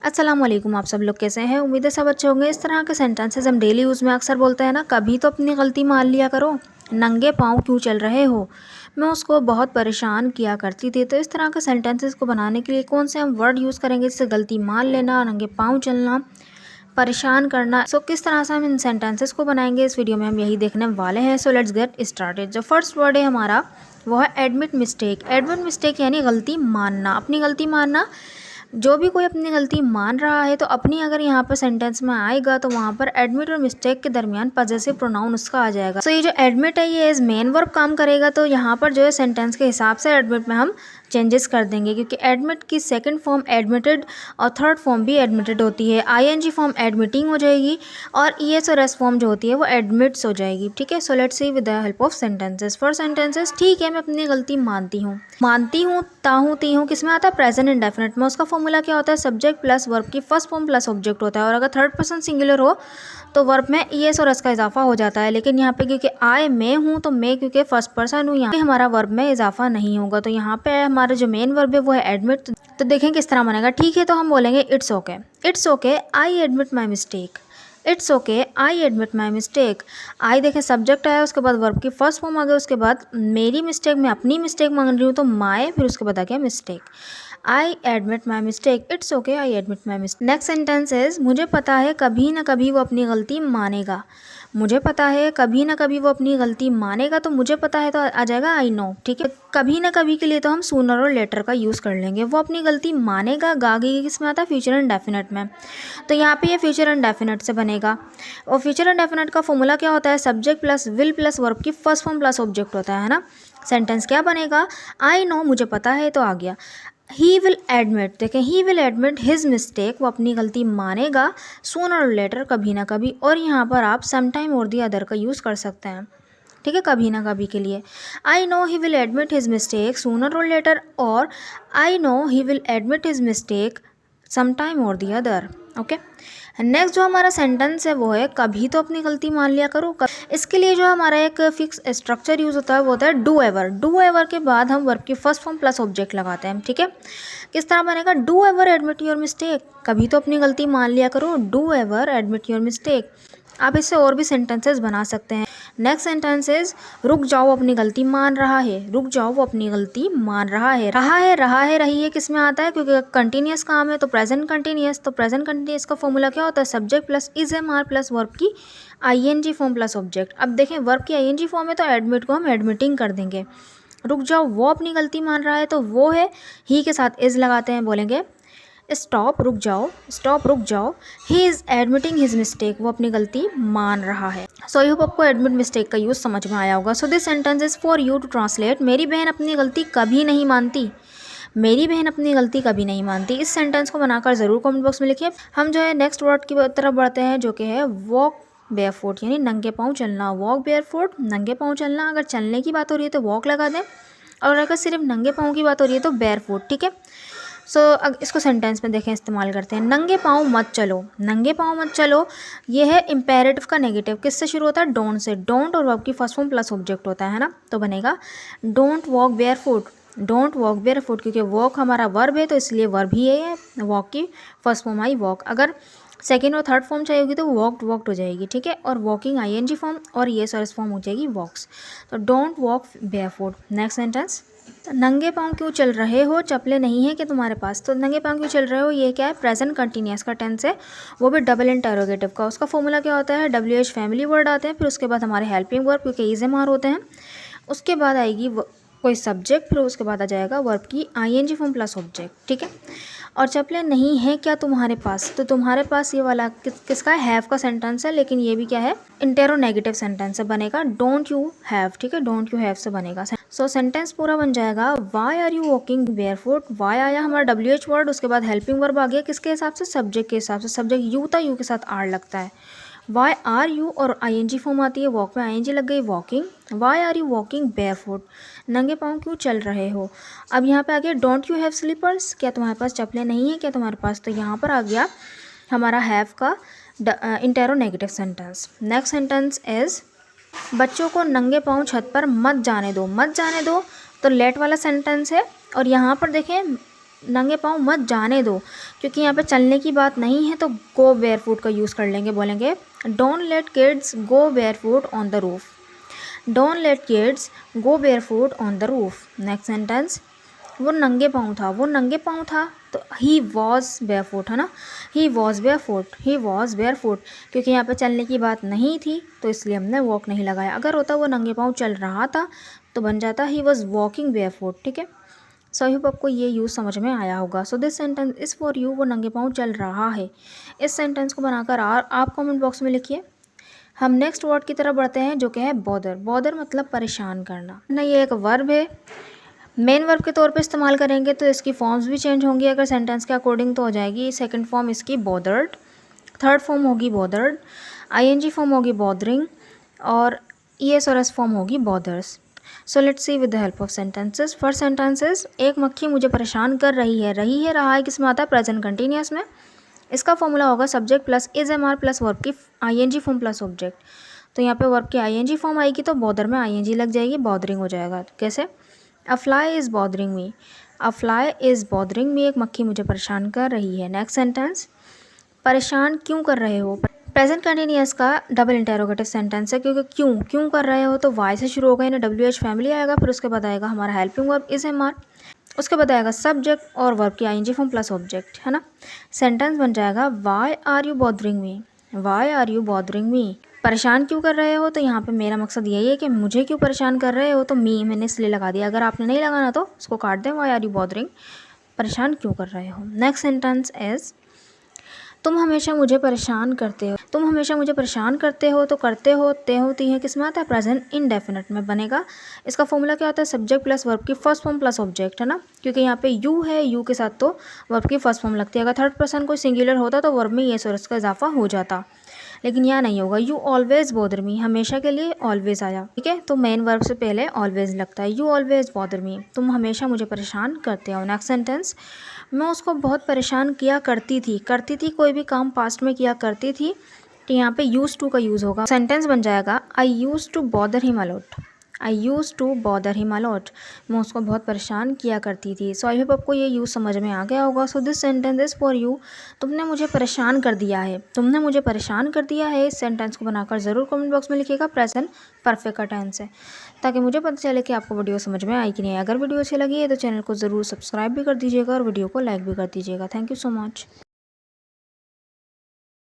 अस्सलाम वालेकुम। आप सब लोग कैसे हैं? उम्मीद है सब अच्छे होंगे। इस तरह के सेंटेंसेस हम डेली यूज़ में अक्सर बोलते हैं ना, कभी तो अपनी गलती मान लिया करो, नंगे पाँव क्यों चल रहे हो। मैं उसको बहुत परेशान किया करती थी। तो इस तरह के सेंटेंसेस को बनाने के लिए कौन से हम वर्ड यूज़ करेंगे, जिससे गलती मान लेना, नंगे पाँव चलना, परेशान करना। किस तरह से हम इन सेंटेंसेस को बनाएंगे, इस वीडियो में हम यही देखने वाले हैं। So let's get started. जो फर्स्ट वर्ड है हमारा वो है एडमिट मिस्टेक। एडमिट मिस्टेक यानी गलती मानना, अपनी गलती मानना। जो भी कोई अपनी गलती मान रहा है तो अपनी अगर यहाँ पर सेंटेंस में आएगा तो वहाँ पर एडमिट और मिस्टेक के दरमियान पजेसिव प्रोनाउन उसका आ जाएगा। सो ये जो एडमिट है ये एज मेन वर्ब काम करेगा। तो यहाँ पर जो है सेंटेंस के हिसाब से एडमिट में हम चेंजेस कर देंगे, क्योंकि एडमिट की सेकंड फॉर्म एडमिटेड और थर्ड फॉर्म भी एडमिटेड होती है। आईएनजी फॉर्म एडमिटिंग हो जाएगी और ईएस और एस फॉर्म जो होती है वो एडमिट्स हो जाएगी। ठीक है, so let's see with the help of sentences. First sentences, ठीक है मैं अपनी गलती मानती हूँ। मानती हूँ, ताहूँ, ती हूँ किसमें आता है? प्रेजेंट इंडेफिनिट में। उसका फॉर्मूला क्या होता है? सब्जेक्ट प्लस वर्ब की फर्स्ट फॉर्म प्लस ऑब्जेक्ट होता है। और अगर थर्ड पर्सन सिंगुलर हो तो वर्ब में ईएस और एस का इजाफा हो जाता है। लेकिन यहाँ पे क्योंकि आई मैं हूँ तो मैं क्योंकि फर्स्ट पर्सन हूँ, यहाँ पे हमारा वर्ब में इजाफा नहीं होगा। तो यहाँ पे हमारा जो मेन वर्ब है वो है एडमिट। तो देखें किस तरह बनेगा। ठीक है तो हम बोलेंगे it's okay, it's okay I admit my mistake. It's okay I admit my mistake. आई देखें सब्जेक्ट आया, उसके बाद वर्ब की फर्स्ट फॉर्म आ गई, उसके बाद मेरी मिस्टेक, मैं अपनी मिस्टेक मांग रही हूँ तो माई, फिर उसके बाद आ गया mistake. I admit my mistake, it's okay I admit my mistake. Next sentence is, मुझे पता है कभी ना कभी वो अपनी गलती मानेगा। मुझे पता है कभी ना कभी वो अपनी गलती मानेगा। तो मुझे पता है तो आ जाएगा आई नो। ठीक है, कभी ना कभी के लिए तो हम सूनर और लेटर का यूज़ कर लेंगे। वो अपनी गलती मानेगा, गागी किस में आता है? फ्यूचर इंडेफिनिट में। तो यहाँ पे ये फ्यूचर इंडेफिनिट से बनेगा। और फ्यूचर इंडेफिनिट का फॉर्मूला क्या होता है? Subject plus will plus verb की फर्स्ट फॉर्म प्लस ऑब्जेक्ट होता है ना। सेंटेंस क्या बनेगा? आई नो, मुझे पता है तो आ गया। ही विल एडमिट, देखें he will admit his mistake, वो अपनी गलती मानेगा सूनर और लेटर, कभी ना कभी। और यहाँ पर आप समटाइम और दी अदर का यूज़ कर सकते हैं। ठीक है, कभी ना कभी के लिए I know he will admit his mistake sooner और लेटर, और I know he will admit his mistake sometime और दी अदर। ओके, नेक्स्ट जो हमारा सेंटेंस है वो है कभी तो अपनी गलती मान लिया करो। इसके लिए जो हमारा एक फिक्स स्ट्रक्चर यूज़ होता है वो होता है डू एवर। डू एवर के बाद हम वर्ब की फर्स्ट फॉर्म प्लस ऑब्जेक्ट लगाते हैं। ठीक है, किस तरह बनेगा? Do ever admit your mistake, कभी तो अपनी गलती मान लिया करो। Do ever admit your mistake. आप इससे और भी सेंटेंसेस बना सकते हैं। नेक्स्ट सेंटेंस इज, रुक जाओ अपनी गलती मान रहा है। रुक जाओ वो अपनी गलती मान रहा है। रहा है रही है किस में आता है? क्योंकि कंटिन्यूस काम है तो प्रेजेंट कंटिन्यूस। तो प्रेजेंट कंटिन्यूस का फॉर्मूला क्या होता है? Subject plus is am are plus verb की आईएनजी फॉर्म प्लस ऑब्जेक्ट। अब देखें वर्ब की आईएनजी फॉर्म है तो एडमिट को हम एडमिटिंग कर देंगे। रुक जाओ वो अपनी गलती मान रहा है तो वो है ही के साथ इज लगाते हैं, बोलेंगे स्टॉप रुक जाओ, स्टॉप रुक जाओ। He is admitting his mistake, वो अपनी गलती मान रहा है। सो आई होप आपको एडमिट मिस्टेक का यूज़ समझ में आया होगा। So this sentence is for you to translate. मेरी बहन अपनी गलती कभी नहीं मानती। मेरी बहन अपनी गलती कभी नहीं मानती। इस सेंटेंस को बनाकर ज़रूर कमेंट बॉक्स में लिखिए। हम जो है नेक्स्ट वर्ड की तरफ बढ़ते हैं, जो कि है वॉक बेयरफुट, यानी नंगे पाँव चलना। वॉक बेयरफुट, नंगे पाँव चलना। अगर चलने की बात हो रही है तो वॉक लगा दें, और अगर सिर्फ नंगे पाँव की बात हो रही है तो बेयरफुट। ठीक है, सो इसको सेंटेंस में देखें, इस्तेमाल करते हैं। नंगे पाँव मत चलो, नंगे पाँव मत चलो। ये है इम्पेरेटिव का नेगेटिव, किससे शुरू होता है? Don't say. डोंट और वर्ब की फर्स्ट फॉर्म प्लस ऑब्जेक्ट होता है ना, तो बनेगा don't walk barefoot. Don't walk barefoot, क्योंकि वॉक हमारा वर्ब है तो इसलिए वर्ब ही है। वॉक की फर्स्ट फॉर्म आई वॉक। अगर सेकेंड और थर्ड फॉर्म चाहिए होगी तो वॉकड वॉकड हो जाएगी। ठीक है, और वॉकिंग आईएनजी फॉर्म और ये सर्स फॉर्म हो जाएगी वॉक्स। तो don't walk barefoot. Next sentence, नंगे पाँव क्यों चल रहे हो? चप्पलें नहीं है कि तुम्हारे पास? तो नंगे पाँव क्यों चल रहे हो, ये क्या है? प्रेजेंट कंटिन्यूस का टेंस है, वो भी डबल इंटरोगेटिव का। उसका फॉर्मूला क्या होता है? WH फैमिली वर्ड आते हैं, फिर उसके बाद हमारे हेल्पिंग वर्ब, क्योंकि इज एम आर होते हैं। उसके बाद आएगी कोई सब्जेक्ट, फिर उसके बाद आ जाएगा वर्ब की आईएनजी फॉर्म प्लस ऑब्जेक्ट। ठीक है, और चप्पलें नहीं है क्या तुम्हारे पास? तो तुम्हारे पास ये वाला किसका है? हैव का सेंटेंस है, लेकिन ये भी क्या है? इंटेरोनेगेटिव सेंटेंस से बनेगा। Don't you have. ठीक है, डोंट यू हैव से बनेगा। सो सेंटेंस पूरा बन जाएगा, why are you walking barefoot. Why आया हमारा WH वर्ड, उसके बाद हेल्पिंग वर्ब आ गया किसके हिसाब से? सब्जेक्ट के हिसाब से। सब्जेक्ट यू था, यू के साथ आर लगता है। वाई आर यू और आईएनजी फॉर्म आती है, वॉक में आईएनजी लग गई, walking. Why are you walking barefoot, नंगे पाँव क्यों चल रहे हो। अब यहाँ पे आ गया डोंट यू हैव स्लीपर्स, क्या तुम्हारे पास चप्पलें नहीं है क्या तुम्हारे पास? तो यहाँ पर आ गया हमारा हैव का इंटेरोनेगेटिव सेंटेंस। नेक्स्ट सेंटेंस इज, बच्चों को नंगे पाँव छत पर मत जाने दो। मत जाने दो तो लेट वाला सेंटेंस है, और यहाँ पर देखें नंगे पाँव मत जाने दो, क्योंकि यहाँ पे चलने की बात नहीं है तो गो बेयरफुट का यूज़ कर लेंगे। बोलेंगे don't let kids go barefoot on the roof. Don't let kids go barefoot on the roof. Next sentence, वो नंगे पाँव था, वो नंगे पाँव था तो ही वॉज बेयरफुट है ना, he was barefoot, he was barefoot, क्योंकि यहाँ पे चलने की बात नहीं थी तो इसलिए हमने वॉक नहीं लगाया। अगर होता वो नंगे पाँव चल रहा था तो बन जाता ही वॉज वॉकिंग बेयरफुट। ठीक है, सो आई होप आपको ये यूज़ समझ में आया होगा। So this sentence is for you, वो नंगे पाँव चल रहा है। इस सेंटेंस को बनाकर आप कमेंट बॉक्स में लिखिए। हम नेक्स्ट वर्ड की तरफ बढ़ते हैं जो कि है बॉदर। बॉदर मतलब परेशान करना ना, ये एक वर्ब है। मेन वर्ब के तौर पे इस्तेमाल करेंगे तो इसकी फॉर्म्स भी चेंज होंगी अगर सेंटेंस के अकॉर्डिंग तो हो जाएगी। सेकंड फॉर्म इसकी बॉदर्ड, थर्ड फॉर्म होगी बॉदर्ड, आईएनजी फॉर्म होगी बॉदरिंग और ईएस और एस फॉर्म होगी bothers. So let's see with the help of sentences. First sentences, एक मक्खी मुझे परेशान कर रही है। रही है, रहा है किस में आता है? प्रेजेंट कंटिन्यूअस में। इसका फॉर्मूला होगा subject plus is am are plus verb की आईएनजी फॉर्म प्लस ऑब्जेक्ट। तो यहाँ पे वर्ब की आईएनजी फॉर्म आएगी तो बॉदर में आईएनजी लग जाएगी, बॉदरिंग हो जाएगा। कैसे? अ fly is bothering me. A fly is bothering me, एक मक्खी मुझे परेशान कर रही है। नेक्स्ट सेंटेंस, परेशान क्यों कर रहे हो। प्रेजेंट कंटिन्यूअस का डबल इंटेरोगेटिव सेंटेंस है, क्योंकि क्यों कर रहे हो तो वाई से शुरू होगा, यानी डब्ल्यू एच फैमिली आएगा, फिर उसके बाद आएगा हमारा helping verb is am are, उसके बाद आएगा सब्जेक्ट और वर्ब की आईएनजी फॉर्म प्लस ऑब्जेक्ट, है ना। सेंटेंस बन जाएगा why are you bothering me. Why are you bothering me, परेशान क्यों कर रहे हो, तो यहाँ पे मेरा मकसद यही है कि मुझे क्यों परेशान कर रहे हो, तो मी मैंने इसलिए लगा दिया। अगर आपने नहीं लगाना तो उसको काट दें, वाई आर यू बॉदरिंग, परेशान क्यों कर रहे हो। नेक्स्ट सेंटेंस इज, तुम हमेशा मुझे परेशान करते हो। तुम हमेशा मुझे परेशान करते हो, तो करते होते होती है किस में आता है? प्रेजेंट इंडेफिनिट में बनेगा। इसका फॉर्मूला क्या होता है? सब्जेक्ट प्लस वर्ब की फर्स्ट फॉर्म प्लस ऑब्जेक्ट, है ना, क्योंकि यहाँ पे यू है, यू के साथ तो वर्ब की फर्स्ट फॉर्म लगती है। अगर थर्ड पर्सन कोई सिंगुलर होता तो वर्ब में ये और इसका इजाफा हो जाता, लेकिन यहाँ नहीं होगा। यू ऑलवेज बॉदर मी, हमेशा के लिए ऑलवेज आया, ठीक है, तो मेन वर्ब से पहले ऑलवेज लगता है। यू ऑलवेज बॉदर मी, तुम हमेशा मुझे परेशान करते हो। नेक्स्ट सेंटेंस, मैं उसको बहुत परेशान किया करती थी। करती थी, कोई भी काम पास्ट में किया करती थी तो यहाँ पे यूज टू का यूज़ होगा। सेंटेंस बन जाएगा I use to bother him a lot. I use to bother him a lot, मैं उसको बहुत परेशान किया करती थी। सो आई होप आपको ये यूज़ समझ में आ गया होगा। So this sentence is for you, तुमने मुझे परेशान कर दिया है। तुमने मुझे परेशान कर दिया है, इस सेंटेंस को बनाकर ज़रूर कमेंट बॉक्स में लिखिएगा। प्रेजेंट परफेक्ट का टेंस है, ताकि मुझे पता चले कि आपको वीडियो समझ में आई कि नहीं। अगर वीडियो अच्छी लगी है तो चैनल को ज़रूर सब्सक्राइब भी कर दीजिएगा और वीडियो को लाइक भी कर दीजिएगा। Thank you so much.